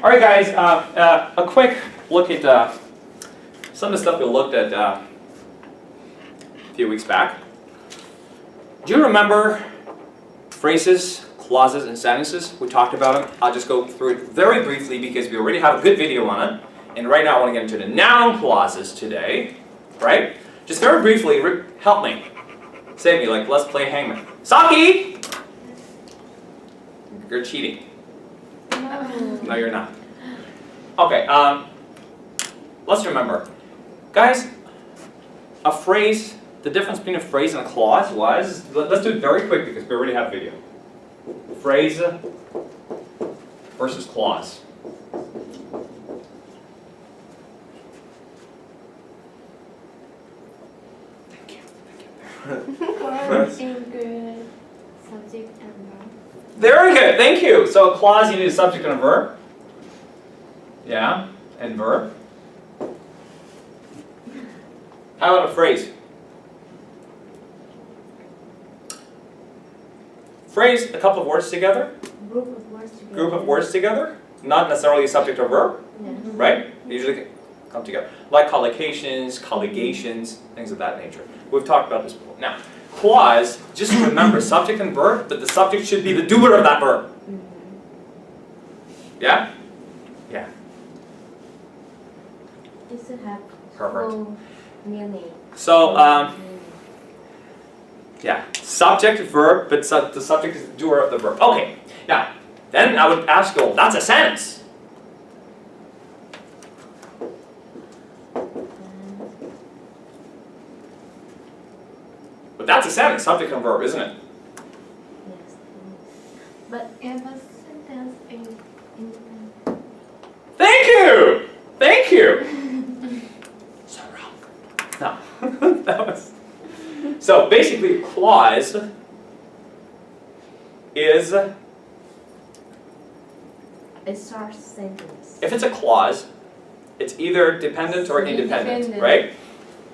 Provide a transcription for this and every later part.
All right, guys. A quick look at some of the stuff we looked at a few weeks back. Do you remember phrases, clauses, and sentences? We talked about them. I'll just go through it very briefly because we already have a good video on it. And right now I want to get into the noun clauses today. Right? Just very briefly, help me. Save me, like, let's play hangman. Saki! You're cheating. No, you're not. Okay, let's remember. Guys, a phrase, the difference between a phrase and a clause was, let's do it very quick because we already have video. Phrase versus clause. Thank you. Clause include subject and verb. Very good, thank you. So a clause, you need a subject and a verb. Yeah, and verb. How about a phrase? Phrase, a couple of words together. Group of words together. Group of words together. Not necessarily a subject or verb, Yes. right? They usually come together. Like collocations, colligations, things of that nature. We've talked about this before. Now, clause, just remember subject and verb, but the subject should be the doer of that verb. Yeah? Yeah. It should have Perfect. full meaning. So, yeah, subject, verb, but the subject is the doer of the verb. Okay, now, then I would ask you, well, that's a sentence. But that's a sentence, subject and verb, isn't it? Yes. But if a sentence is independent. Thank you! Thank you! So wrong. No, that was... So basically, clause is, A short sentence. if it's a clause, it's either dependent or independent, Independent. right?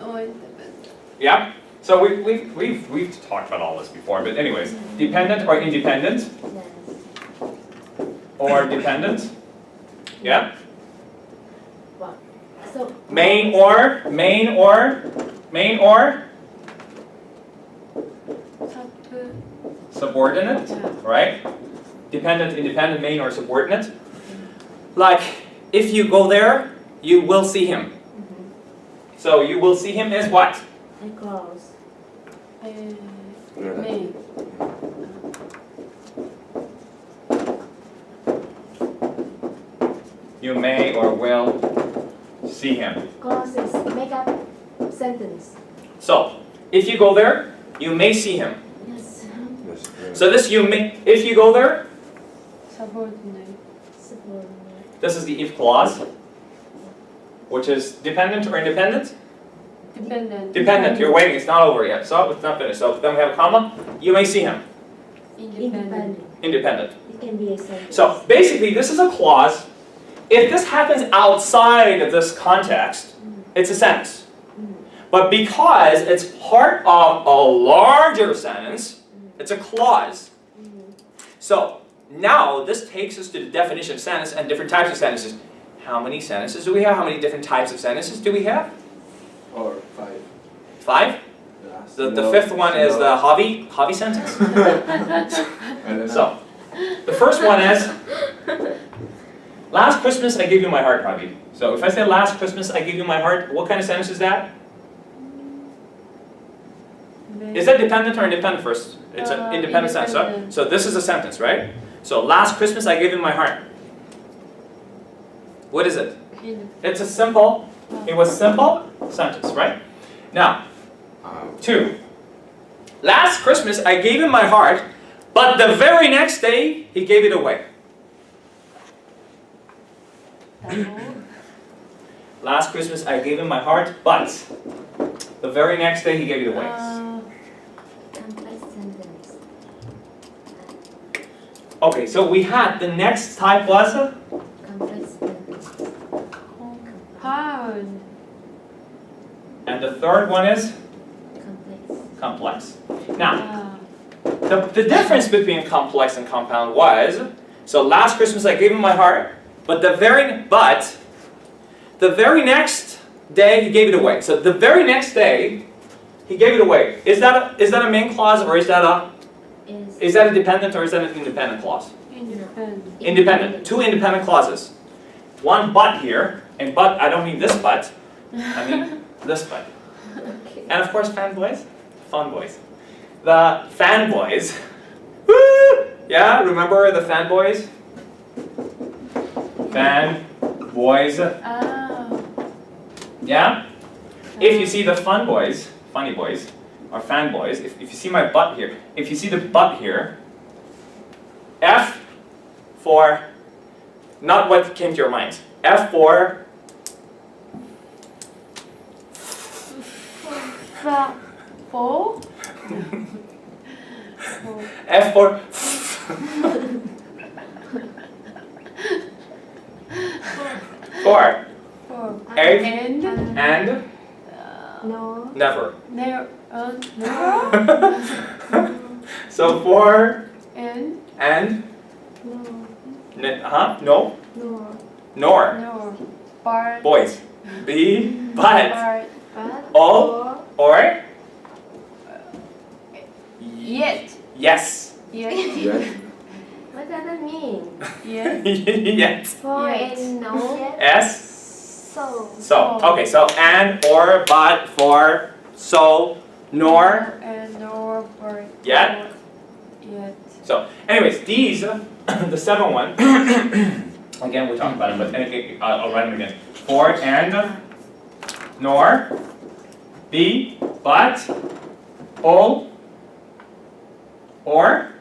Oh, independent. Yeah? So we've talked about all this before, but anyways, dependent or independent, Yes. or dependent, yeah? Well, so Main or, subordinate, right? Dependent, independent, main, or subordinate. Like, if you go there, you will see him. So you will see him as what? a clause. Main. You may or will see him. Clause is make up sentence. So, if you go there, you may see him. Yes. So this you may, if you go there, Subordinate. Subordinate. this is the if clause, which is dependent or independent? Dependent. Dependent, you're waiting, it's not over yet, so it's not finished. So then we have a comma, you may see him. Independent. Independent. It can be a sentence. So basically, this is a clause. If this happens outside of this context, it's a sentence. But because it's part of a larger sentence, it's a clause. So now this takes us to the definition of sentence and different types of sentences. How many sentences do we have? How many different types of sentences do we have? Or 5. 5? The fifth one is the hobby sentence. So the first one is, last Christmas I gave you my heart, hobby. So if I say last Christmas I gave you my heart, what kind of sentence is that? Is that dependent or independent first? It's an independent sentence. So this is a sentence, right? So last Christmas I gave you my heart. What is it? It's a simple, it was simple sentence, right? Now, 2. Last Christmas I gave him my heart, but the very next day he gave it away. Last Christmas I gave him my heart, but the very next day he gave it away. Complex sentence. Okay, so we had the next type was Complex sentence. Pound. and the third one is Complex. complex. Now, the difference between complex and compound was, so last Christmas I gave him my heart, But the very next day he gave it away. So the very next day he gave it away. Is that a main clause or is that a dependent or is that an independent clause? Independent. Independent. Two independent clauses. One but here, and but I don't mean this but, I mean this but. Okay. And of course fanboys, fun boys. The fanboys. Woo! Yeah, remember the fanboys? Fanboys. Oh. Yeah? If you see the fun boys, funny boys, or fanboys, if you see my butt here, if you see the butt here, F for, not what came to your mind, F for, Four. F for, for, Four. egg, And. and, No. never. Never. So for, And. and, No. no, No. nor, No. But. boys, B, but, But. O, or, Yet. yes. Yet. Yes. What does that mean? Yet. Yes. For Yes. and no. S. So. So, okay, so and, or, but, for, so, nor, And nor. But. Yet. Yet. so. Anyways, these, the 7th one, again, we'll talk about them, but I'll write them again. For, and, nor, be, but, o, or,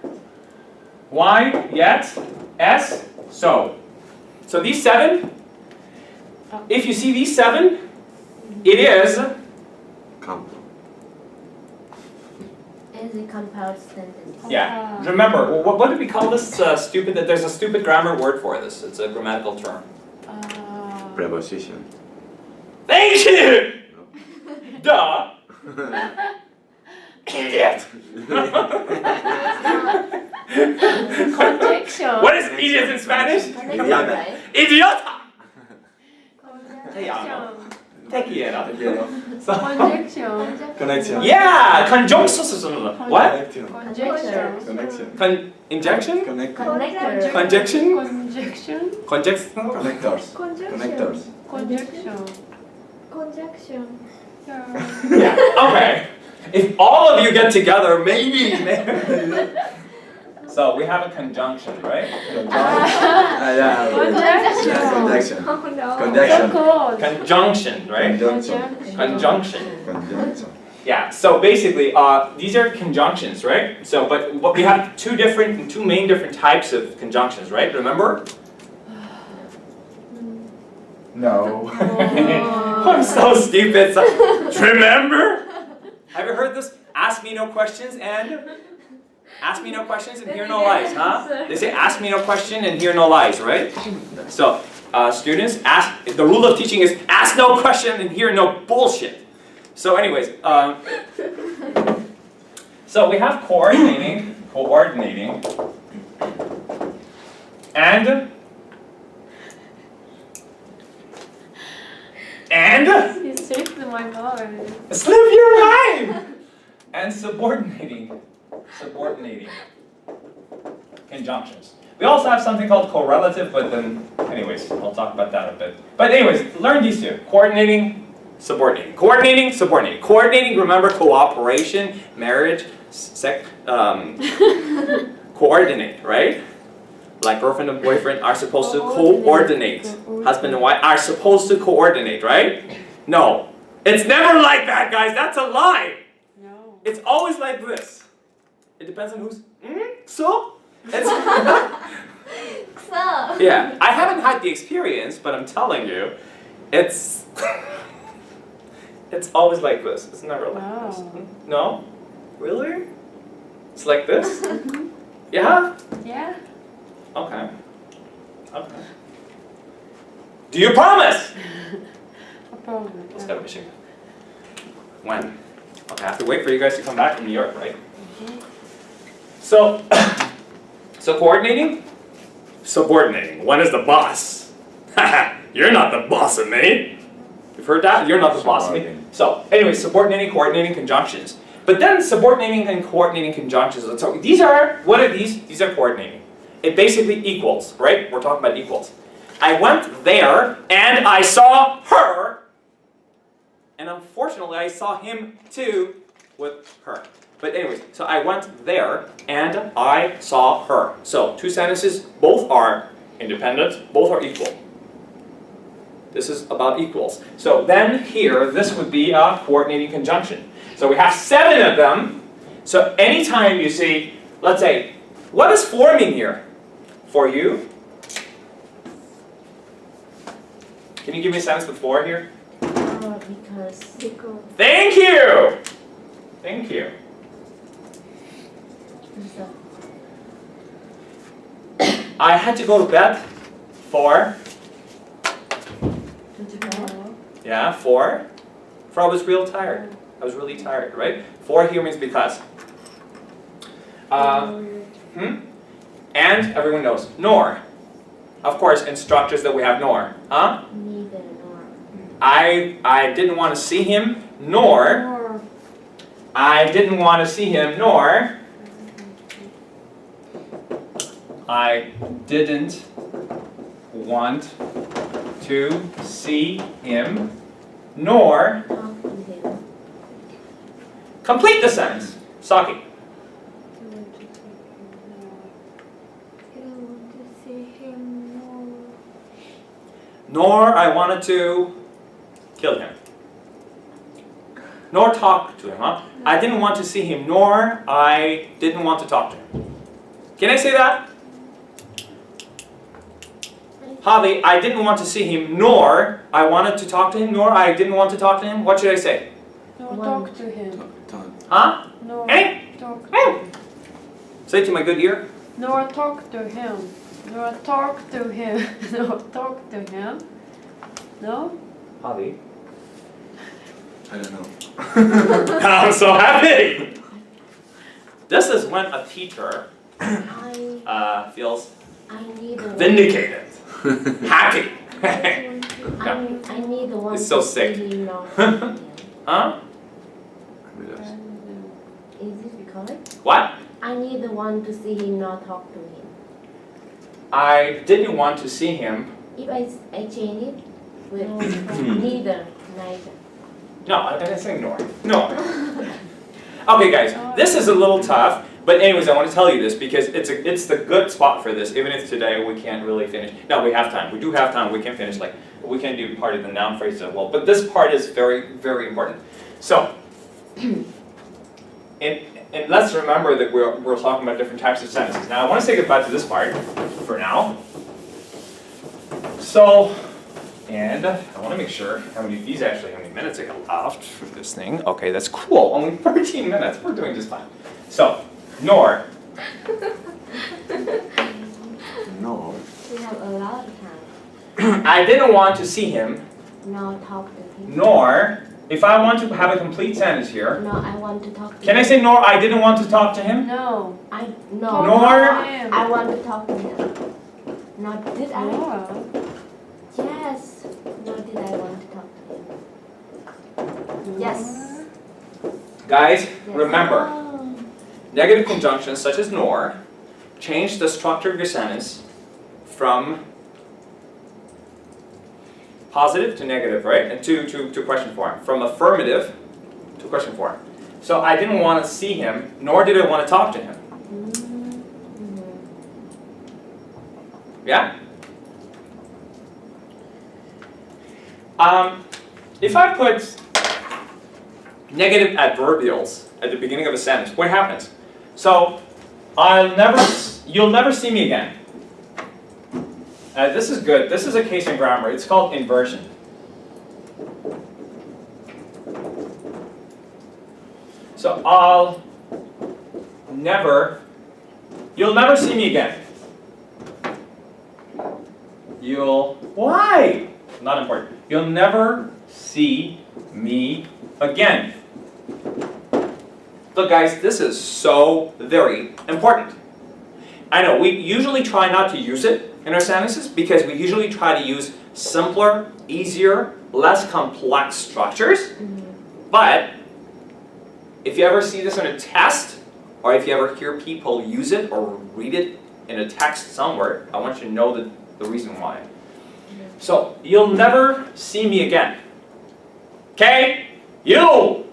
why, yet, s, so. So these 7, if you see these 7, it is Come. Is a compound sentence. yeah. Remember, what did we call this stupid? That there's a stupid grammar word for this. It's a grammatical term. Preposition. Thank you. Duh. Idiot. Conjunction. What is idiot in Spanish? Connection, right? Idiota. Conjunction. Tequiera. So, Conjunction. Connection. yeah, conjunction. What? Connection. Conjunction. Connection. Injection? Connect. Connector. Conjunction? Conjunction. Conjunction? Connectors. Conjunction. Connectors. Conjunction. Conjunction. Yeah. Yeah. Okay. If all of you get together, maybe. So we have a conjunction, right? Yeah. Conjunction. Conjunction. Oh no. Conjunction. Code. Conjunction, right? Conjunction. Conjunction. Conjunction. Yeah. So basically, these are conjunctions, right? So, but what we have two main different types of conjunctions, right? Remember? No. I'm so stupid. So, remember? Have you heard this? Ask me no questions and ask me no questions and hear no lies, huh? They say ask me no question and hear no lies, right? So, students, the rule of teaching is ask no question and hear no bullshit. So anyways, so we have coordinating, and You saved my mind. slip your mind, and subordinating conjunctions. We also have something called correlative, but then, anyways, I'll talk about that a bit. But anyways, learn these two: coordinating, subordinating. Coordinating, subordinating. Coordinating, remember cooperation, marriage, coordinate, right? Like girlfriend and boyfriend are supposed to coordinate. Husband and wife are supposed to coordinate, right? No. It's never like that, guys. That's a lie. No. It's always like this. It depends on who's. So? It's So. yeah. I haven't had the experience, but I'm telling you, it's it's always like this. It's never like this. No. No? Really? It's like this? Yeah? Yeah. Okay. Okay. Do you promise? A problem. Let's go to Michigan. When? Okay, I have to wait for you guys to come back from New York, right? So, so coordinating, subordinating. One is the boss, You're not the boss of me. You've heard that? You're not the boss of me. So, anyway, subordinating, coordinating conjunctions. But then subordinating and coordinating conjunctions. So these are, what are these? These are coordinating. It basically equals, right? We're talking about equals. I went there and I saw her. And unfortunately, I saw him too with her. But anyways, so I went there and I saw her. So two sentences, both are independent, both are equal. This is about equals. So then here, this would be a coordinating conjunction. So we have 7 of them. So anytime you see, let's say, what does for mean here? For you? Can you give me a sentence with for here? Because. Thank you! Thank you. I had to go to bed for, yeah, for I was real tired. I was really tired, right? For here means because. And everyone knows, nor. Of course, in structures that we have nor. Huh? Neither nor. I didn't want to see him, nor. I didn't want to see him, nor. I didn't want to see him, nor. Complete the sentence. Saki. I don't want to see him Nor I wanted to kill him. Nor talk to him, huh? I didn't want to see him, nor I didn't want to talk to him. Can I say that? Javi, I didn't want to see him, nor I wanted to talk to him, nor I didn't want to talk to him. What should I say? No, talk to him. Huh? No, Hey? talk. Say it to my good ear. No, talk to him. No, talk to him. No, talk to him. No? Javi. I don't know. I'm so happy! This is when a teacher feels I need a vindicated, happy. I need one It's so to sick. see him not talk to him. Huh? Is this correct? What? I need the one to see him not talk to him. I didn't want to see him. If I change it with neither. No, I didn't say nor. No. Okay, guys, this is a little tough. But anyways, I want to tell you this because it's the good spot for this. Even if today we can't really finish. No, we have time. We do have time. We can finish. Like we can do part of the noun phrase as well. But this part is very, very important. So, and let's remember that we're talking about different types of sentences. Now, I want to say goodbye to this part for now. So, and I want to make sure how many minutes I got left for this thing. Okay, that's cool. Only 13 minutes. We're doing just fine. So. Nor. No. We have a lot of time. I didn't want to see him. No, talk to him. Nor. If I want to have a complete sentence here. No, I want to talk to him. Can I say nor I didn't want to talk to him? No. No. Nor. I want to talk to him. No, did I? No. Yes. No, did I want to talk to him? Yes. Guys, Yes. remember. Oh. Negative conjunctions such as nor change the structure of your sentence from positive to negative, right? And to question form. From affirmative to question form. So I didn't want to see him, nor did I want to talk to him. Yeah? If I put negative adverbials at the beginning of a sentence, what happens? So, you'll never see me again. This is good. This is a case in grammar. It's called inversion. So, you'll never see me again. Why? Not important. You'll never see me again. Look guys, this is so very important. I know, we usually try not to use it, in our sentences because we usually try to use simpler, easier, less complex structures. But if you ever see this in a test, or if you ever hear people use it or read it in a text somewhere, I want you to know the reason why. So, you'll never see me again. Okay? You!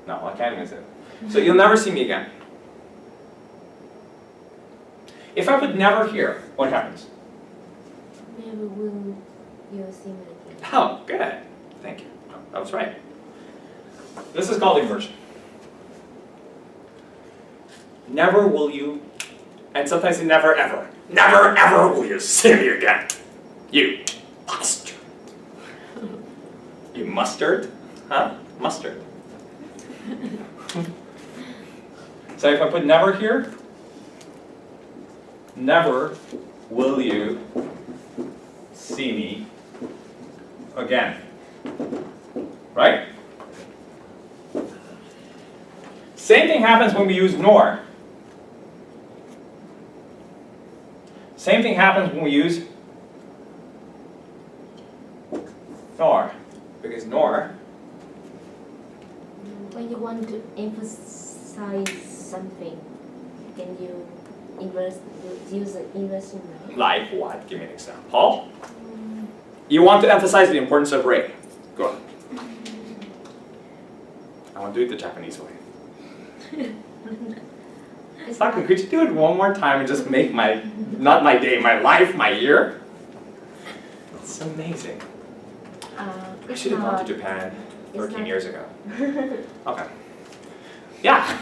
No, I can't even say it. So, you'll never see me again. If I put never here, what happens? Never will you see me again. Oh, good. Thank you. No, that was right. This is called inversion. Never will you, and sometimes never ever. Never ever will you see me again. You bastard. You mustard? Huh? Mustard. So if I put never here, never will you see me again. Right? Same thing happens when we use nor. Same thing happens when we use nor. Because nor, When you want to emphasize something, can you use an inversion, right? like what? Give me an example. You want to emphasize the importance of rei. Go on. I want to do it the Japanese way. It's Saka, could you do it one more time and just make my, not my day, my life, my year? It's amazing. I should have gone to Japan 13 years ago. Okay. Yeah.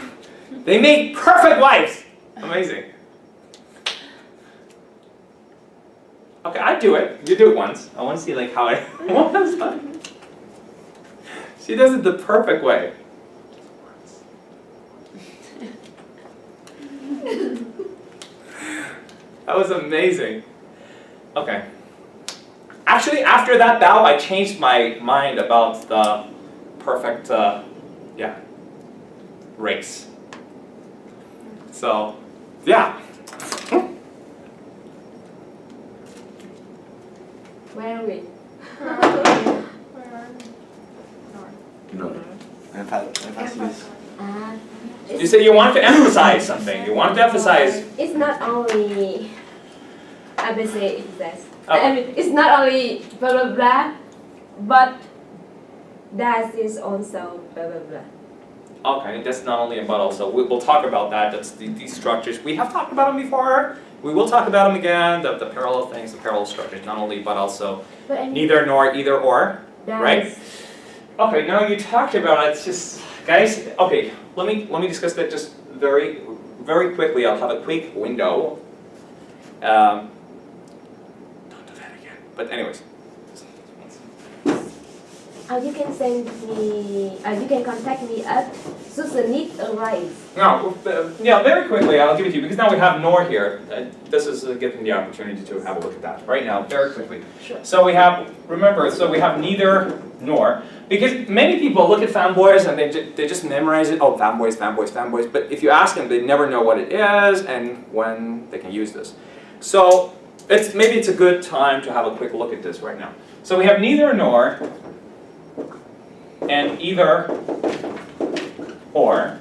They make perfect wives. Amazing. Okay, I do it. You do it once. I want to see like how it was. She does it the perfect way. That was amazing. Okay. Actually, after that bow, I changed my mind about the perfect, race. So, yeah. Where are we? No. Emphasis. You say you want to emphasize something. You want to emphasize. It's not only ABC exists. Oh. I mean, it's not only blah blah blah, but that is also blah blah blah. Okay, that's not only about also. We'll talk about that. That's these structures. We have talked about them before. We will talk about them again. The parallel things, the parallel structures, not only but also But I mean, neither nor, either or. that right? is- Okay, now you talked about it. It's just, guys. Okay, let me discuss that just very quickly. I'll have a quick window. Don't do that again. But anyways. you can send me. You can contact me at Susan need a rise. No, yeah, very quickly I'll give it to you because now we have nor here. This is giving the opportunity to have a look at that right now, very quickly. Sure. So we have, remember, so we have neither nor. Because many people look at fanboys and they just memorize it. Oh, fanboys, fanboys, fanboys. But if you ask them, they never know what it is and when they can use this. So maybe it's a good time to have a quick look at this right now. So we have neither nor and either or.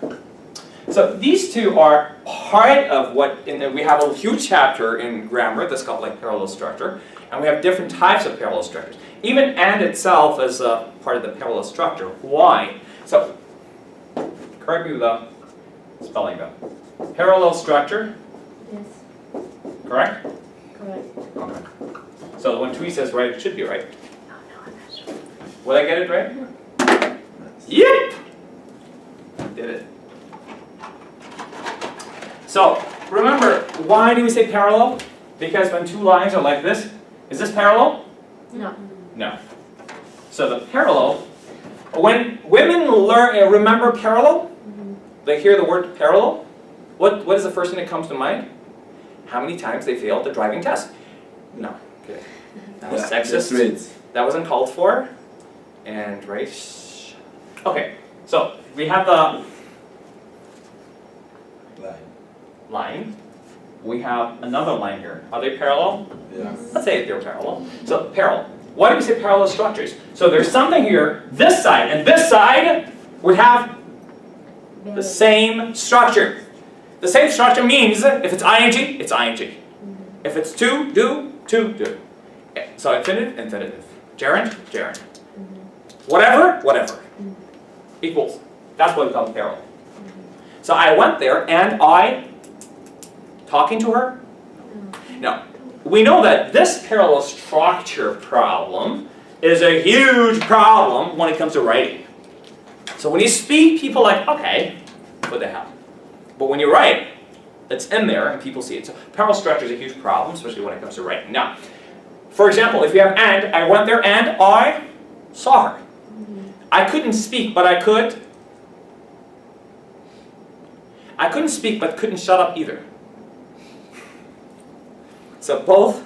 So these two are part of what, we have a huge chapter in grammar that's called like parallel structure, and we have different types of parallel structures. Even and itself is a part of the parallel structure. Why? So, correct me with the spelling though. Parallel structure, Yes. correct? Correct. Okay. So when Tui says right, it should be right. Oh no, I'm not sure. Will I get it right? Yep! Did it. So, remember, why do we say parallel? Because when two lines are like this, is this parallel? No. No. So the parallel, when women remember parallel, they hear the word parallel, what is the first thing that comes to mind? How many times they failed the driving test? No. Okay. That was sexist. That was uncalled for. And race. Okay, so we have the line. we have another line here. Are they parallel? Yeah. Let's say they're parallel. So parallel. Why do we say parallel structures? So there's something here, this side and this side would have the same structure. The same structure means if it's ing, it's ing. If it's to, do. So infinitive, infinitive. Gerund, gerund. Whatever, whatever. Equals. That's what we call parallel. So I went there and I, talking to her? Now, we know that this parallel structure problem is a huge problem when it comes to writing. So when you speak, people are like, okay, what the hell? But when you write, it's in there and people see it. So parallel structure is a huge problem, especially when it comes to writing. Now, for example, if you have and, I went there and I saw her. I couldn't speak, but I could. I couldn't speak, but couldn't shut up either. So both.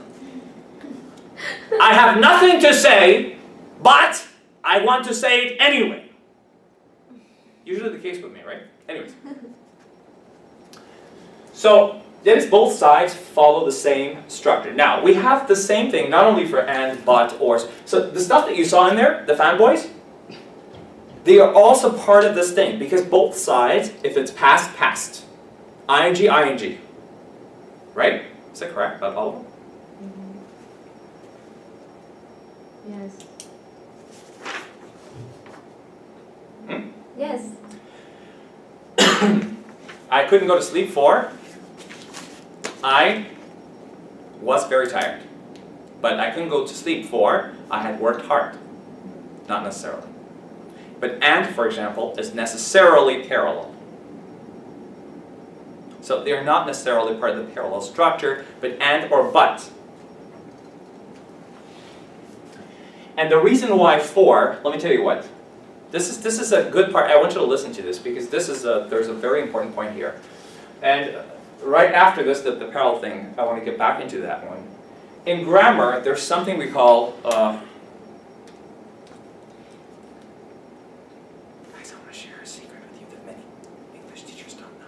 I have nothing to say, but I want to say it anyway. Usually the case with me, right? Anyways. So that is both sides follow the same structure. Now, we have the same thing not only for and, but, or. So the stuff that you saw in there, the fanboys, they are also part of this thing because both sides, if it's past, past. Ing, ing. Right? Is that correct about all of them? Yes. Hmm? Yes. I couldn't go to sleep for I was very tired. But I couldn't go to sleep for I had worked hard. Not necessarily. But and, for example, is necessarily parallel. So they're not necessarily part of the parallel structure, but and or but. And the reason why for, let me tell you what. This is a good part. I want you to listen to this because there's a very important point here. And right after this, the parallel thing, I want to get back into that one. In grammar, there's something we call guys, I want to share a secret with you that many English teachers don't know.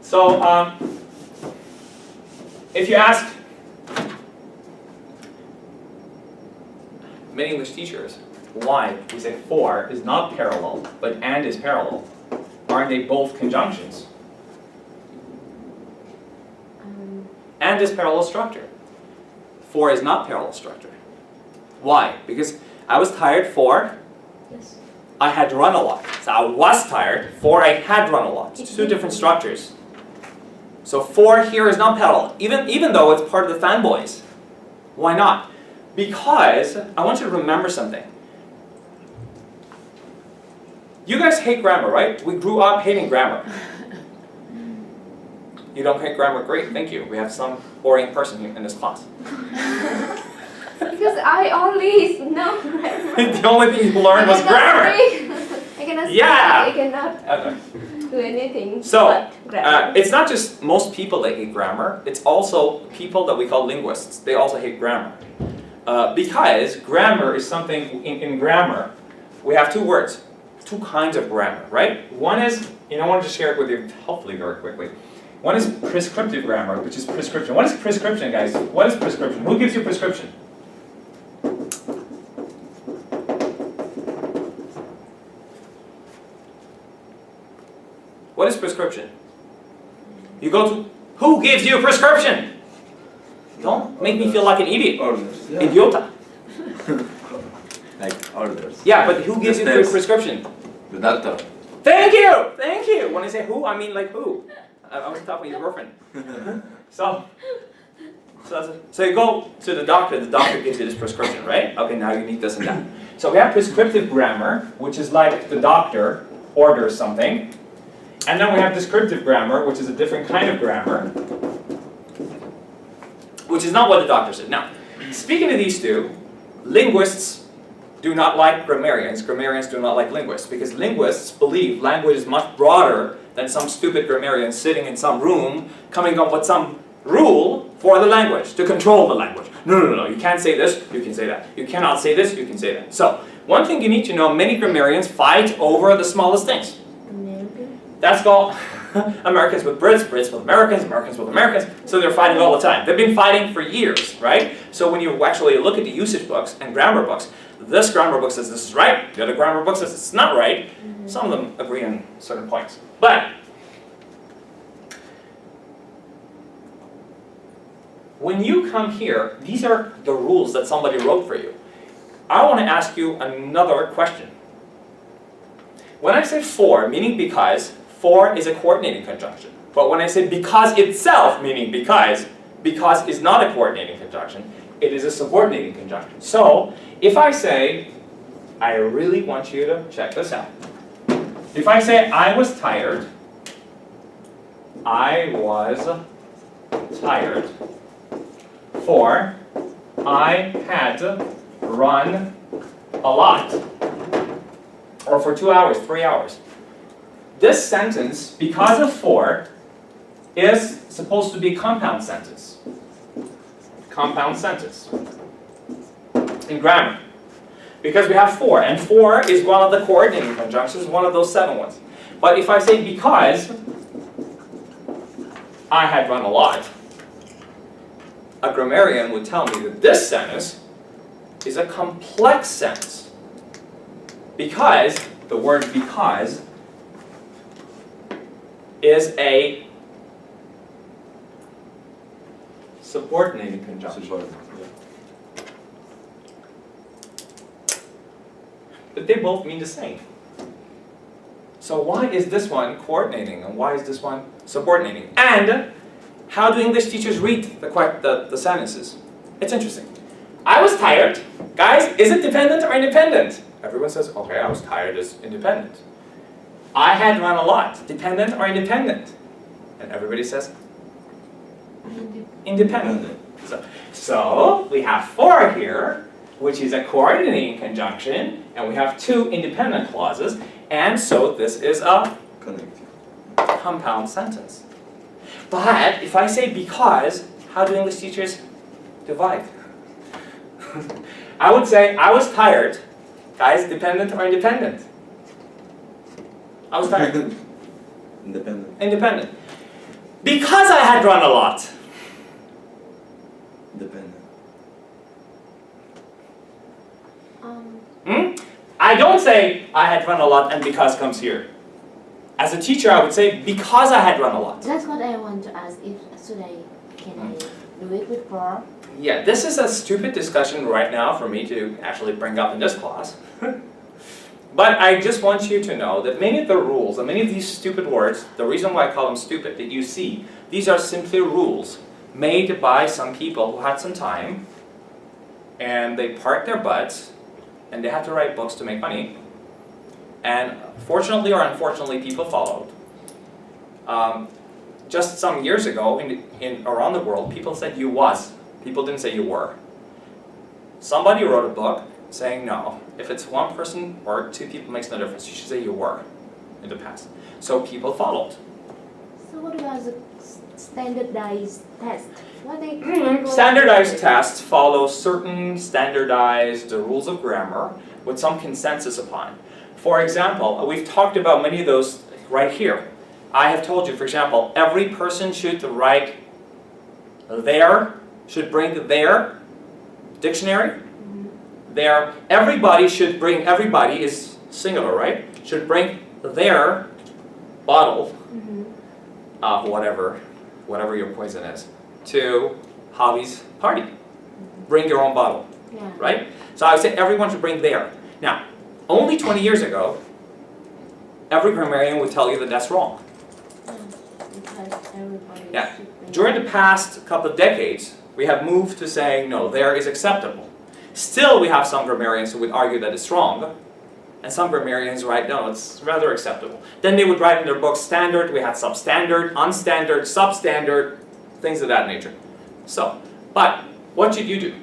So, if you ask many English teachers why we say for is not parallel, but and is parallel, aren't they both conjunctions? And is parallel structure. For is not parallel structure. Why? Because I was tired for Yes. I had run a lot. So I was tired for I had run a lot. It's two different structures. So for here is not parallel, even though it's part of the fanboys. Why not? Because I want you to remember something. You guys hate grammar, right? We grew up hating grammar. You don't hate grammar? Great, thank you. We have some boring person here in this class. Because I only know grammar. The only thing you learned was grammar. I cannot Yeah. speak. I cannot Okay. do anything So, but grammar. it's not just most people that hate grammar, it's also people that we call linguists. They also hate grammar. Because grammar is something, in grammar, we have two words, two kinds of grammar, right? One is, I want to share it with you, hopefully very quickly. One is prescriptive grammar, which is prescription. What is prescription, guys? What is prescription? Who gives you prescription? What is prescription? You go to, who gives you a prescription? Don't make me feel like an idiot. Orders. Yeah. Idiota. Like orders. Yeah, but who gives you the Steps. prescription? The doctor. Thank you! Thank you! When I say who, I mean like who? I was talking to your girlfriend. So you go to the doctor gives you this prescription, right? Okay, now you need this and that. So we have prescriptive grammar, which is like the doctor orders something. And then we have descriptive grammar, which is a different kind of grammar, which is not what the doctor said. Now, speaking of these two, linguists do not like grammarians. Grammarians do not like linguists, because linguists believe language is much broader than some stupid grammarian sitting in some room coming up with some rule for the language, to control the language. No, you can't say this, you can say that. You cannot say this, you can say that. So, one thing you need to know, many grammarians fight over the smallest things. That's called Americans with Brits, Brits with Americans, Americans with Americans, so they're fighting all the time. They've been fighting for years, right? So when you actually look at the usage books and grammar books, this grammar book says this is right, the other grammar book says it's not right. Some of them agree on certain points. But when you come here, these are the rules that somebody wrote for you. I want to ask you another question. When I say for, meaning because, for is a coordinating conjunction. But when I say because itself, meaning because is not a coordinating conjunction, it is a subordinating conjunction. So, if I say, I really want you to check this out. If I say, I was tired, for I had run a lot, or for 2 hours, 3 hours. This sentence, because of for, is supposed to be a compound sentence. Compound sentence in grammar. Because we have for, and for is one of the coordinating conjunctions, one of those 7 ones. But if I say because I had run a lot, a grammarian would tell me that this sentence is a complex sentence. Because, the word because, is a subordinating conjunction. But they both mean the same. So why is this one coordinating and why is this one subordinating? And how do English teachers read the sentences? It's interesting. I was tired. Guys, is it dependent or independent? Everyone says, okay, I was tired is independent. I had run a lot. Dependent or independent? And everybody says, independent. So we have for here, which is a coordinating conjunction, and we have 2 independent clauses, and so this is a compound sentence. But if I say because, how do English teachers divide? I would say, I was tired. Guys, dependent or independent? I was tired. Independent. Independent. Because I had run a lot. Independent. I don't say I had run a lot and because comes here. As a teacher, I would say because I had run a lot. That's what I want to ask. Can I do it with for? Yeah, this is a stupid discussion right now for me to actually bring up in this class. But I just want you to know that many of the rules and many of these stupid words, the reason why I call them stupid, that you see, these are simply rules made by some people who had some time and they parked their butts and they had to write books to make money. And fortunately or unfortunately, people followed. Just some years ago, around the world, people said you was. People didn't say you were. Somebody wrote a book saying no. If it's 1 person or 2 people, makes no difference. You should say you were in the past. So people followed. So what about the standardized test? Standardized tests follow certain standardized rules of grammar with some consensus upon. For example, we've talked about many of those right here. I have told you, for example, every person should write should bring their dictionary. Everybody should bring, everybody is singular, right? Should bring their bottle of whatever your poison is to Javi's party. Bring your own bottle, right? So I would say everyone should bring their. Now, only 20 years ago, every grammarian would tell you that that's wrong. Yeah. During the past couple of decades, we have moved to saying, no, there is acceptable. Still, we have some grammarians who would argue that it's wrong, and some grammarians write, no, it's rather acceptable. Then they would write in their books standard, we had substandard, unstandard, substandard, things of that nature. So, but what should you do?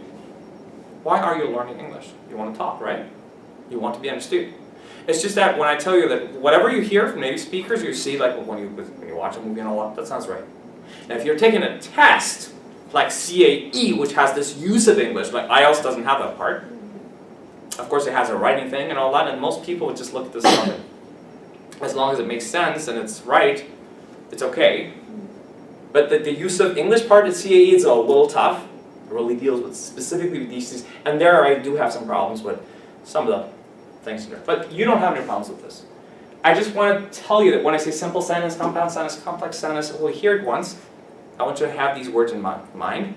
Why are you learning English? You want to talk, right? You want to be understood. It's just that when I tell you that whatever you hear from native speakers, you see like when you watch a movie and all that sounds right. And if you're taking a test, like CAE, which has this use of English, like IELTS doesn't have that part. Of course, it has a writing thing and all that, and most people would just look at this stuff and as long as it makes sense and it's right, it's okay. But the use of English part of CAE is a little tough. It really deals with specifically with these things. And there I do have some problems with some of the things here. But you don't have any problems with this. I just want to tell you that when I say simple sentence, compound sentence, complex sentence, we'll hear it once. I want you to have these words in mind.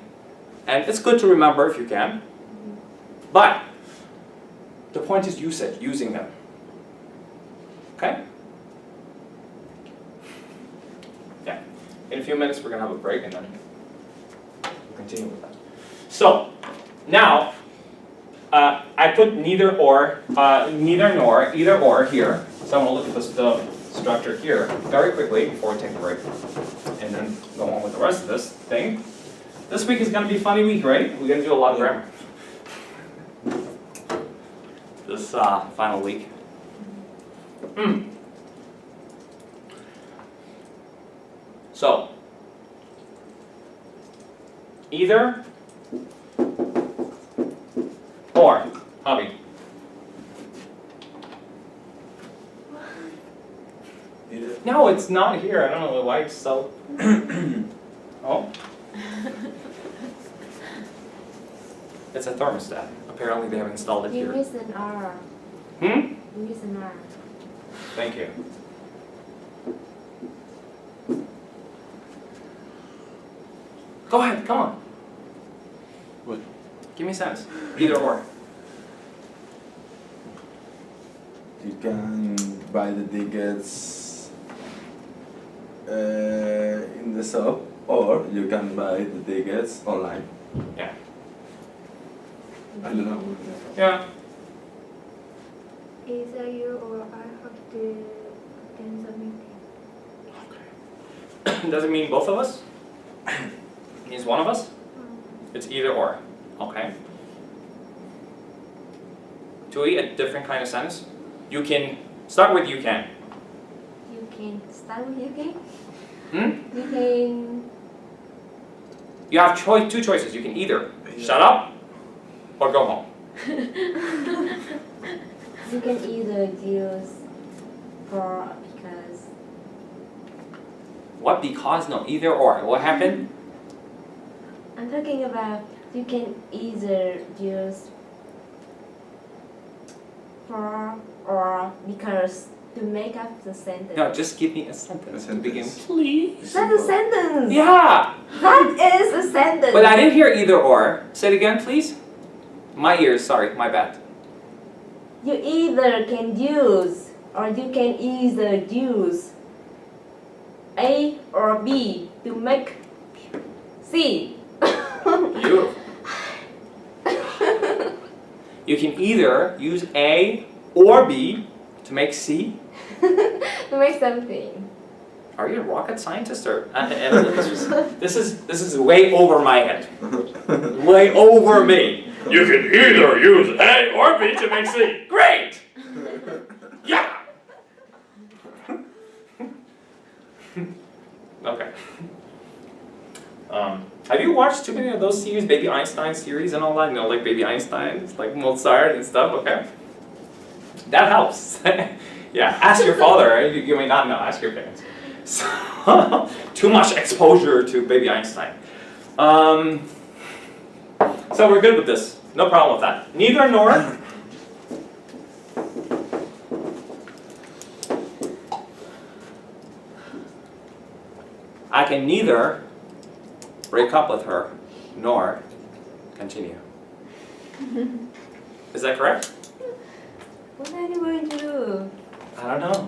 And it's good to remember if you can. But the point is usage, using them. Okay? Yeah. In a few minutes we're going to have a break and then we'll continue with that. So, now, I put neither or, neither nor, either or here. So I'm going to look at the structure here very quickly before we take a break. And then go on with the rest of this thing. This week is going to be a funny week, right? We're going to do a lot of grammar. This final week. So, either or, hobby. Either. No, it's not here. I don't know why it's so. Oh. It's a thermostat. Apparently they have installed it You here. miss an R. Hmm? You miss an R. Thank you. Go ahead, come on. What? Give me a sentence. Either or. You can buy the tickets in the shop, or you can buy the tickets online. Yeah. I don't know. Yeah. Either you or I have to attend the meeting. Does it mean both of us? It means one of us? It's either or. Okay. Tui, a different kind of sentence? You can, start with you can. You can start with you can. Hmm? You can. You have two choices. You can either shut up or go home. You can either use for because. What? Because? No, either or. What happened? I'm talking about you can either use for or because to make up the sentence. No, just give me a sentence to begin. Please. That's a sentence. Yeah. That is a sentence. But I didn't hear either or. Say it again, please. My ears, sorry, my bad. You either can use or you can either use A or B to make C. Beautiful. You can either use A or B to make C. To make something. Are you a rocket scientist or? This is way over my head. Way over me. You can either use A or B to make C. Great. Yeah. Okay. Have you watched too many of those series, Baby Einstein series and all that? You know, like Baby Einstein, it's like Mozart and stuff. Okay. That helps. Yeah. Ask your father. You may not know. Ask your parents. So, too much exposure to Baby Einstein. So we're good with this. No problem with that. Neither nor. I can neither break up with her nor continue. Is that correct? What are you going to do? I don't know.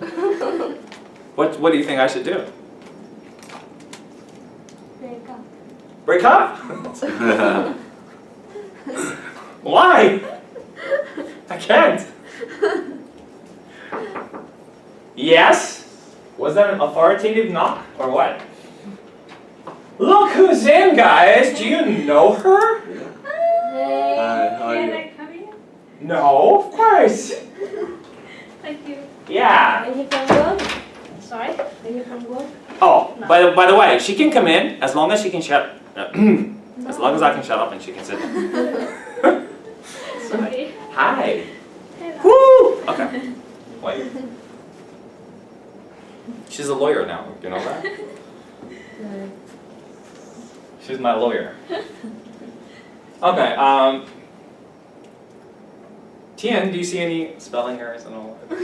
What do you think I should do? Break up. Break up? Why? I can't. Yes? Was that an authoritative knock or what? Look who's in, guys! Do you know her? Hey. Hi, how are Can you? I come in? No, of course. Thank you. Yeah. Are you from work? Sorry? Are you from work? Oh, by the way, she can come in as long as she can shut. As long as I can shut up and she can sit. Sorry. Hi. Hello. Woo. Okay. Wait. She's a lawyer now, you know that? She's my lawyer. Okay, Tian, do you see any spelling errors and all that?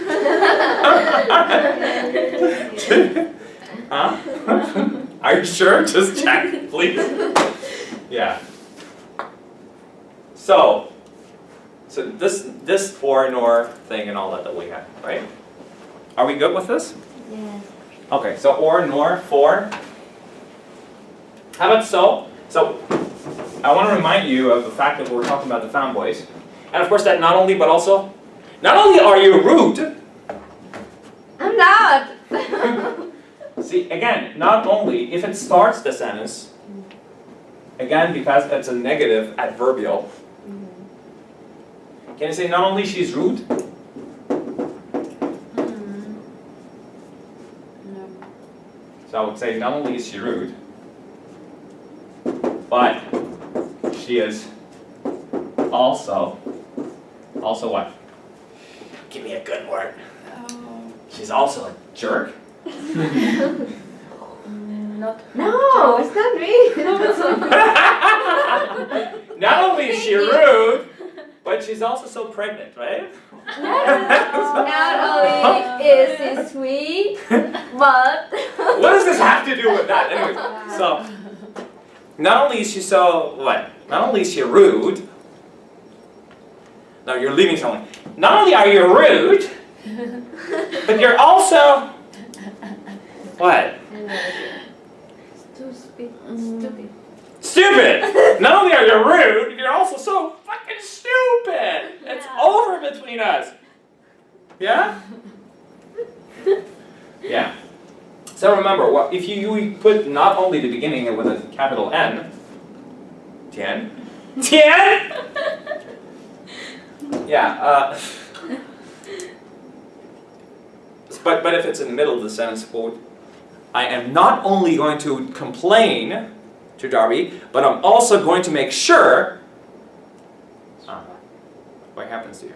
Huh? Are you sure? Just check, please. Yeah. So this or nor thing and all that we have, right? Are we good with this? Yeah. Okay, so or, nor, for. How about so? So I want to remind you of the fact that we're talking about the found voice. And of course that not only, but also, not only are you rude. I'm not. See, again, not only, if it starts the sentence, again, because it's a negative adverbial, can you say not only she's rude? No. So I would say not only is she rude, but she is also what? Give me a good word. Oh. She's also a jerk. Not. No, it's not me. Not only is she rude, but she's also so pregnant, right? Not only is she sweet, but What does this have to do with that? Anyway, so not only is she so what? Not only is she rude. No, you're leaving something. Not only are you rude, but you're also what? stupid. Stupid! Not only are you rude, you're also so fucking stupid! It's over between us. Yeah? Yeah. So remember, if you put not only the beginning with a capital N, Tian? Tian? Yeah, but if it's in the middle of the sentence, quote, I am not only going to complain to Darby, but I'm also going to make sure. What happens to you?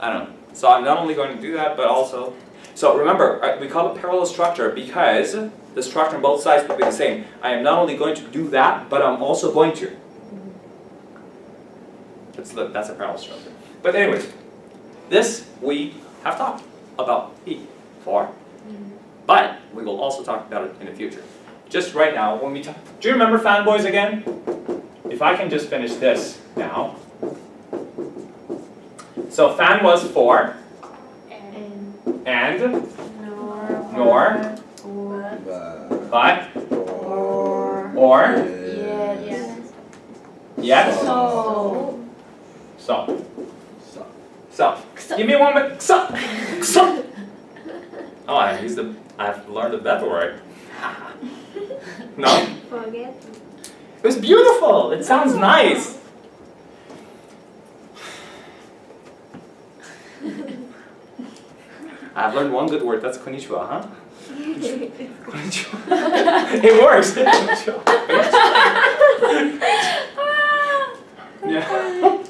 I don't know. So I'm not only going to do that, but also. So remember, we call it parallel structure because the structure on both sides will be the same. I am not only going to do that, but I'm also going to. That's a parallel structure. But anyways, this we have talked about before, but we will also talk about it in the future. Just right now, when we talk, do you remember fanboys again? If I can just finish this now. So fan was for, and, nor, but, or, yet, so. Give me one more. So. Oh, I've learned a better word. No? Forget. It was beautiful. It sounds nice. I've learned one good word. That's konnichiwa, huh? Konnichiwa. It works. Konnichiwa. Yeah.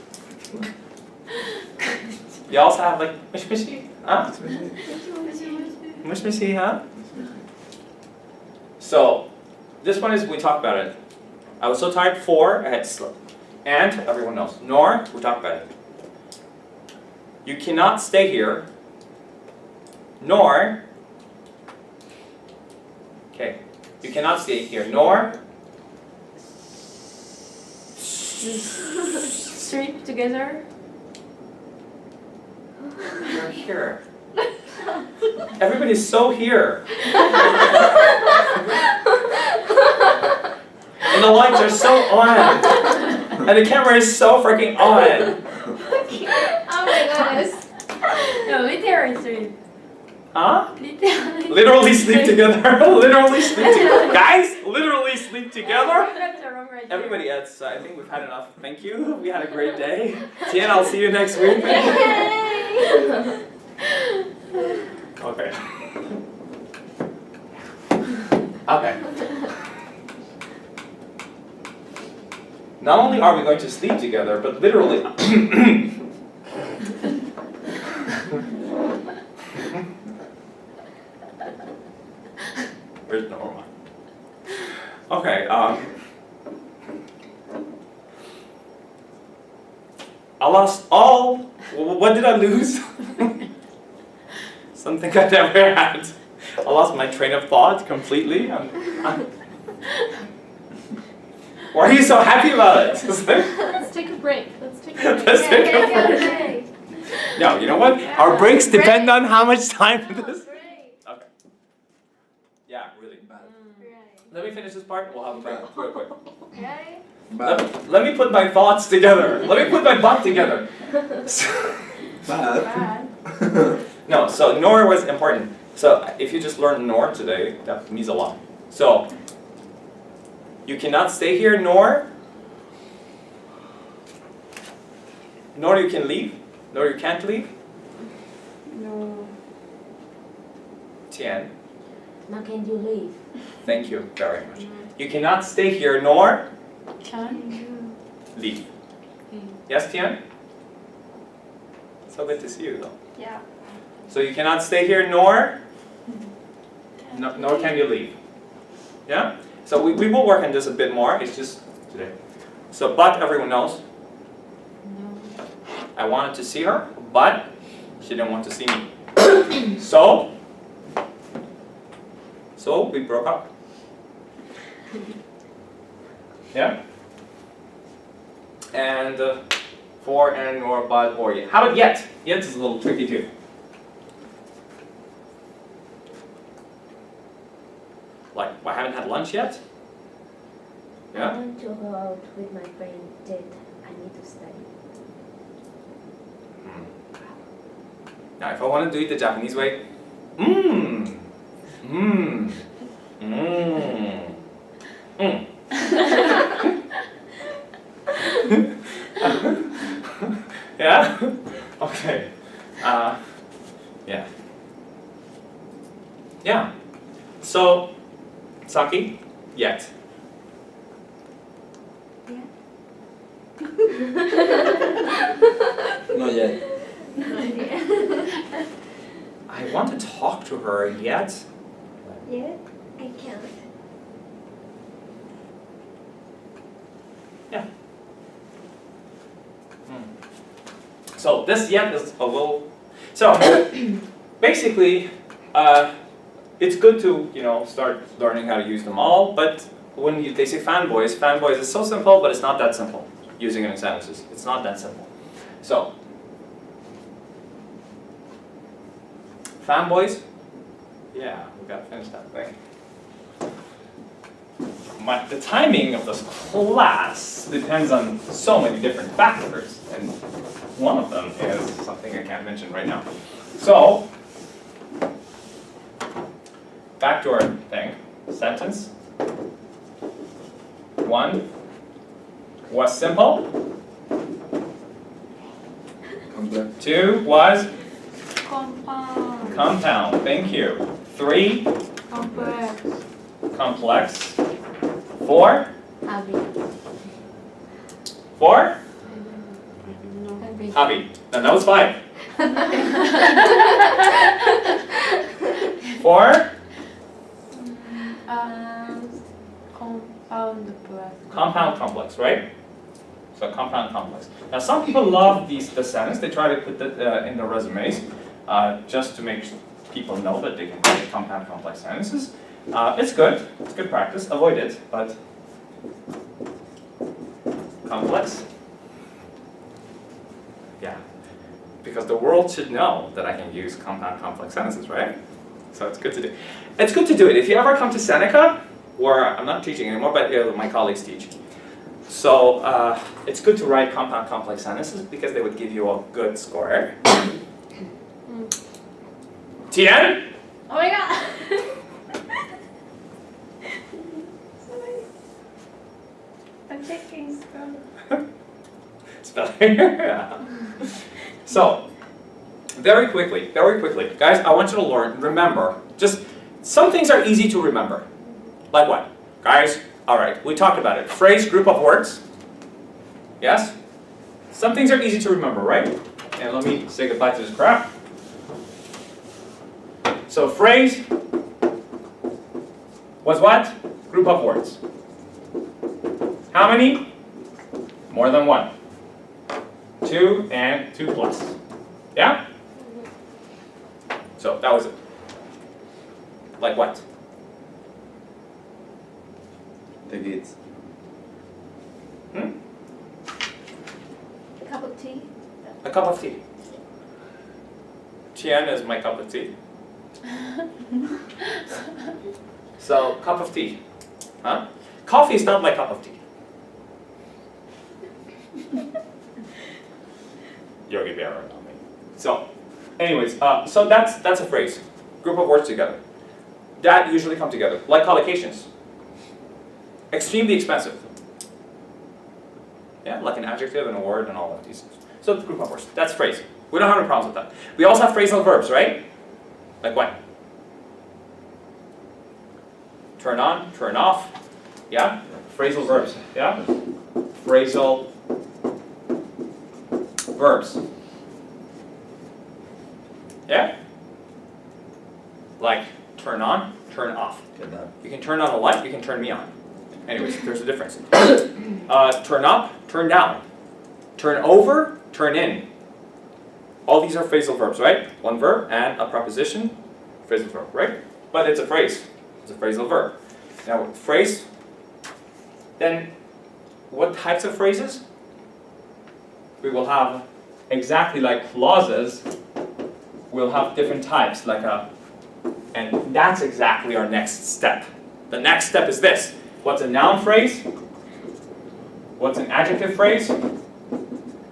You also have like mish mishy, huh? Mish mishy, huh? So this one is we talked about it. I was so tired for I had to sleep. And everyone knows. Nor we talked about it. You cannot stay here. Nor. Okay. You cannot stay here. Nor. Sleep together. You're here. Everybody's so here. And the lights are so on. And the camera is so freaking on. Oh my goodness. No, literally sleep. Huh? Literally. Literally sleep together. Literally sleep together. Guys, literally sleep together. That's the wrong right. Everybody, I think we've had enough. Thank you. We had a great day. Tian, I'll see you next week. Okay. Okay. Not only are we going to sleep together, but literally. Where's Norma? Okay. I lost all. What did I lose? Something I never had. I lost my train of thought completely. Why are you so happy about it? Let's take a break. Let's take a break. Let's take a break. No, you know what? Our breaks depend on how much time this. Okay. Yeah, really. Let me finish this part and we'll have a break real quick. Okay. Let me put my thoughts together. Let me put my butt together. Bad. No, so nor was important. So if you just learned nor today, that means a lot. So you cannot stay here, nor you can leave, nor you can't leave. No. Tian, Now can you leave? thank you very much. You cannot stay here, nor Can. leave. Yes, Tian? So good to see you though. Yeah. So you cannot stay here, nor can you leave. Yeah? So we will work on this a bit more, it's just today. So but everyone knows. No. I wanted to see her, but she didn't want to see me. So we broke up. Yeah? And for and or but or yet. How about yet? Yet is a little tricky too. Like, I haven't had lunch yet? I Yeah? want to go out with my friend, yet I need to study. Now, if I want to do it the Japanese way, mmm. Yeah? Okay. Yeah. Yeah. So, Saki, yet. Not yet. I want to talk to her yet. Yeah, I can't. Yeah. So this yet is a little. So basically, it's good to start learning how to use them all. But when they say fanboys is so simple, but it's not that simple. Using it in sentences, it's not that simple. So fanboys, yeah, we gotta finish that thing. The timing of this class depends on so many different factors, and one of them is something I can't mention right now. So, back to our thing. Sentence. 1 was simple. Complex. 2 was Compound. compound. Thank you. 3, Complex. complex. 4, Abi. 4, No. hobby. No, that was 5. 4, Compound breath. compound complex, right? So compound complex. Now some people love the sentence. They try to put that in their resumes just to make people know that they can create compound complex sentences. It's good. It's good practice. Avoid it, but complex. Yeah, because the world should know that I can use compound complex sentences, right? So it's good to do. It's good to do it. If you ever come to Seneca, where I'm not teaching anymore, but my colleagues teach. So it's good to write compound complex sentences because they would give you a good score. Tian? Oh my god. I'm checking spelling. Spelling. Yeah. So, very quickly, guys, I want you to remember, just some things are easy to remember. Like what? Guys, alright, we talked about it. Phrase, group of words. Yes? Some things are easy to remember, right? And let me say goodbye to this crap. So phrase, was what? Group of words. How many? More than one. 2 and 2 plus. Yeah? So that was it. Like what? The kids. Cup of tea. A cup of tea. Tian is my cup of tea. So, cup of tea. Huh? Coffee is not my cup of tea. Yogi Berra, not me. So, anyways, so that's a phrase. Group of words together. That usually come together, like collocations. Extremely expensive. Yeah, like an adjective and a word and all of these. So group of words. That's phrase. We don't have any problems with that. We also have phrasal verbs, right? Like what? Turn on, turn off. Yeah? Phrasal verbs. Yeah? Phrasal verbs. Yeah? Like turn on, turn off. Get that. You can turn on a light, you can turn me on. Anyways, there's a difference. Turn up, turn down. Turn over, turn in. All these are phrasal verbs, right? One verb and a preposition, phrasal verb, right? But it's a phrase. It's a phrasal verb. Now, phrase, then what types of phrases? We will have, exactly like clauses, we'll have different types, like and that's exactly our next step. The next step is this. What's a noun phrase? What's an adjective phrase?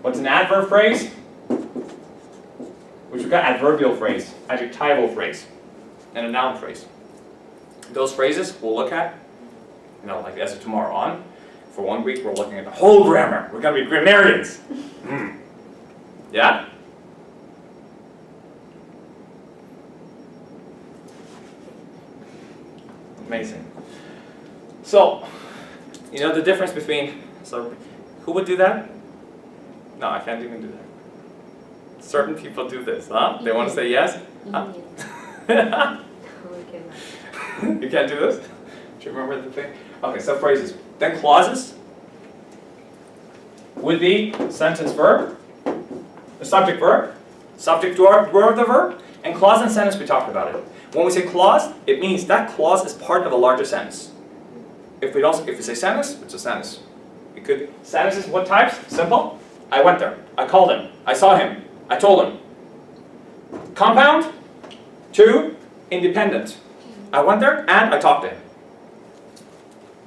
What's an adverb phrase? Which we've got adverbial phrase, adjectival phrase, and a noun phrase. Those phrases we'll look at, like as of tomorrow on. For 1 week, we're looking at the whole grammar. We're going to be grammarians. Yeah? Amazing. So, you know the difference between, so who would do that? No, I can't even do that. Certain people do this, huh? They want to say yes? Huh? You can't do this? Do you remember the thing? Okay, so phrases. Then clauses would be sentence verb, the subject verb, subject word of the verb, and clause and sentence we talked about it. When we say clause, it means that clause is part of a larger sentence. If we say sentence, it's a sentence. It could sentences what types? Simple. I went there. I called him. I saw him. I told him. Compound. 2. Independent. I went there and I talked to him.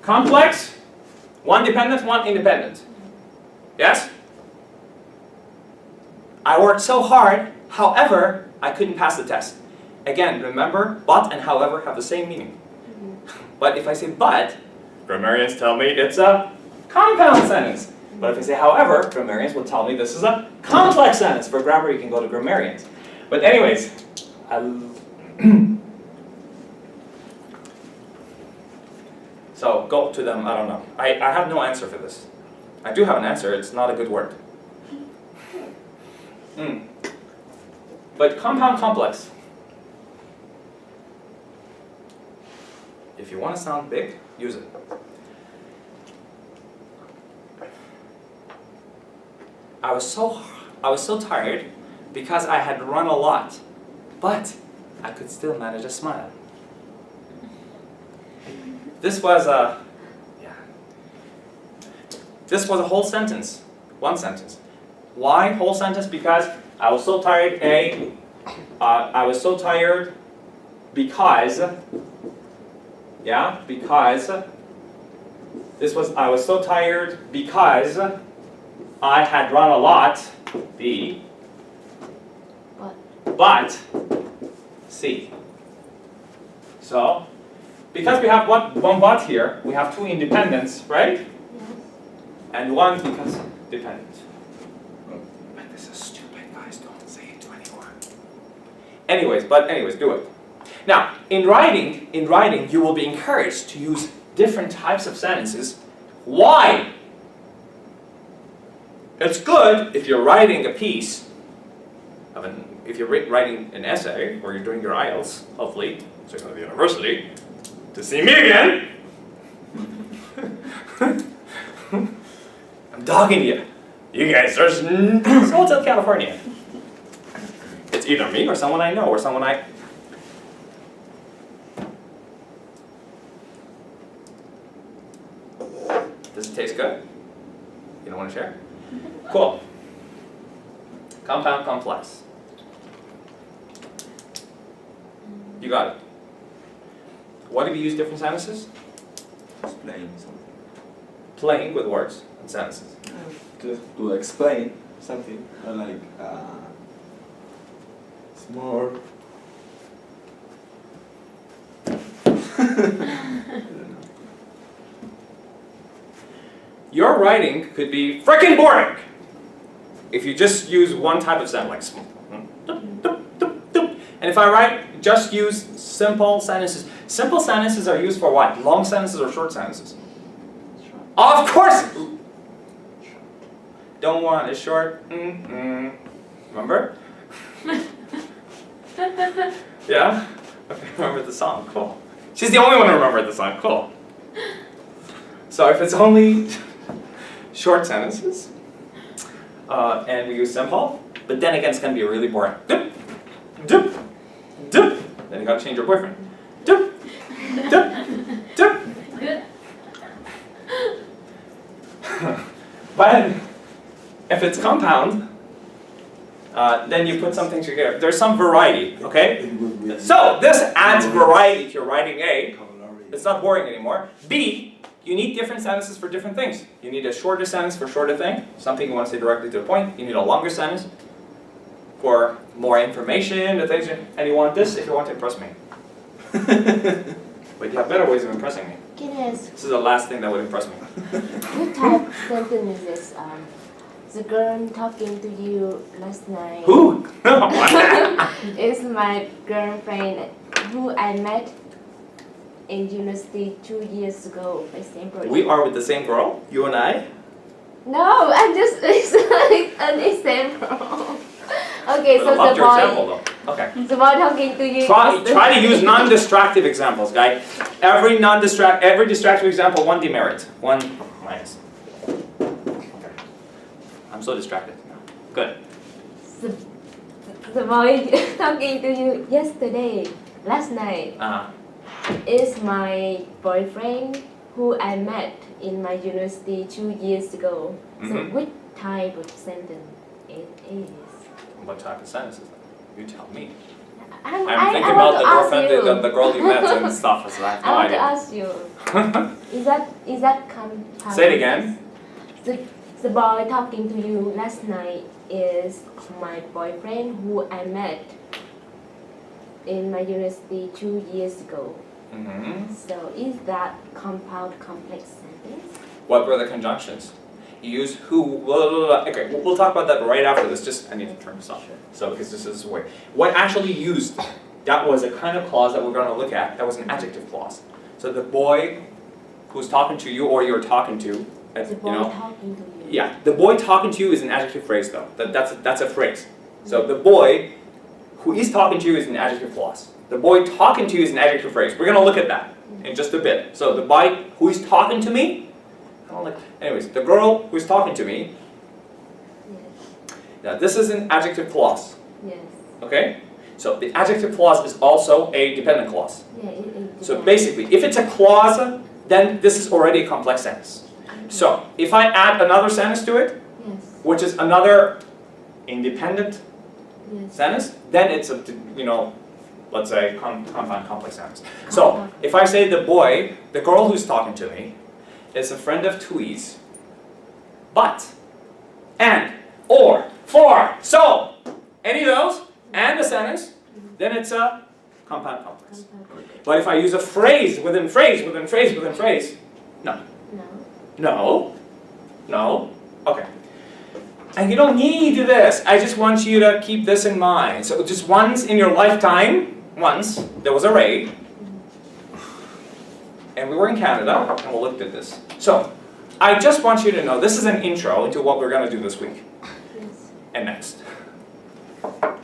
Complex. 1 dependent, 1 independent. Yes? I worked so hard, however, I couldn't pass the test. Again, remember, but and however have the same meaning. But if I say but, grammarians tell me it's a compound sentence. But if I say however, grammarians will tell me this is a complex sentence. For grammar, you can go to grammarians. But anyways, so go to them, I don't know. I have no answer for this. I do have an answer, it's not a good word. But compound complex. If you want to sound big, use it. I was so tired because I had run a lot, but I could still manage a smile. This was a whole sentence, one sentence. Why whole sentence? Because I was so tired. I was so tired because. Yeah, because I was so tired because I had run a lot. B. But C. So, because we have one but here, we have 2 independents, right? Yes. And 1 because dependent. But this is stupid, guys. Don't say it to anyone. Anyways, do it. Now, in writing, you will be encouraged to use different types of sentences. Why? It's good if you're writing a piece if you're writing an essay or you're doing your IELTS, hopefully, so you go to the university, to see me again. I'm talking to you. You guys are Hotel California. It's either me or someone I know or someone I... Does it taste good? You don't want to share? Cool. Compound, complex. You got it. Why do we use different sentences? Explain something. Playing with words and sentences. To explain something, like it's more. Your writing could be frickin' boring if you just use one type of sentence, like and if I write, just use simple sentences. Simple sentences are used for what? Long sentences or short sentences? Of course! Don't want it short. Remember? Yeah? Okay, remember the song. Cool. She's the only one who remembered the song. Cool. So if it's only short sentences, and we use simple, but then again it's going to be really boring. Doop, doop, doop. Then you got to change your boyfriend. Doop, doop, doop. But if it's compound, then you put something together. There's some variety, okay? So this adds variety to your writing A. It's not boring anymore. B, you need different sentences for different things. You need a shorter sentence for shorter thing, something you want to say directly to the point. You need a longer sentence for more information, the things, and you want this if you want to impress me. But you have better ways of impressing me. Can I ask, This is the last thing that would impress me. what type of sentence is this? The girl talking to you last night Who? is my girlfriend who I met in university 2 years ago, for example. We are with the same girl, you and I. No, I'm just, it's like an example. Okay, But so I loved the your boy, example though. Okay. the boy talking to you. Try to use non-distractive examples, guy. Every distractive example, one demerit, one minus. Okay. I'm so distracted now. Good. The boy talking to you yesterday, last night, is my boyfriend who I met in my university 2 years ago. So which type of sentence it is? What type of sentences? You tell me. I'm thinking want about the to ask girlfriend, you. the girl you met and stuff. So I have no I want to idea. ask you. Is that compound? Say it again. The boy talking to you last night is my boyfriend who I met in my university 2 years ago. So is that compound complex sentence? What were the conjunctions? You use who, blah, blah, blah. Okay, we'll talk about that right after this. Just, I need to turn this off. So, because this is the way. What actually used, that was a kind of clause that we're going to look at. That was an adjective clause. So the boy who's talking to you or you're talking to, The boy talking to you. yeah, the boy talking to you is an adjective phrase though. That's a phrase. So the boy who is talking to you is an adjective clause. The boy talking to you is an adjective phrase. We're going to look at that in just a bit. So the boy who is talking to me, anyways, the girl who is talking to me, Yes. now this is an adjective clause, Yes. okay? So the adjective clause is also a dependent clause. Yeah. It So depends. basically, if it's a clause, then this is already a complex sentence. So if I add another sentence to it, Yes. which is another independent Yes. sentence, then it's a, let's say, compound complex sentence. So if I say the boy, the girl who's talking to me, is a friend of Tui's, but, and, or, for, so, any of those, and the sentence, then it's a compound complex. But if I use a phrase within phrase within phrase within phrase, no. No. No? Okay. And you don't need this. I just want you to keep this in mind. So just once in your lifetime, there was a raid, and we were in Canada, and we looked at this. So, I just want you to know, this is an intro into what we're going to do this week. Yes. And next.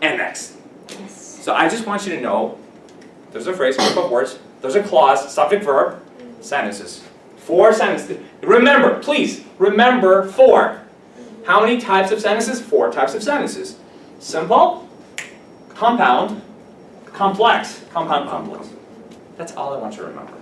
And next. Yes. So I just want you to know, there's a phrase, group of words, Those are clause, subject, verb, sentences. 4 sentences. Remember, please, remember 4. How many types of sentences? 4 types of sentences. Simple, compound, complex. Compound, complex. That's all I want you to remember.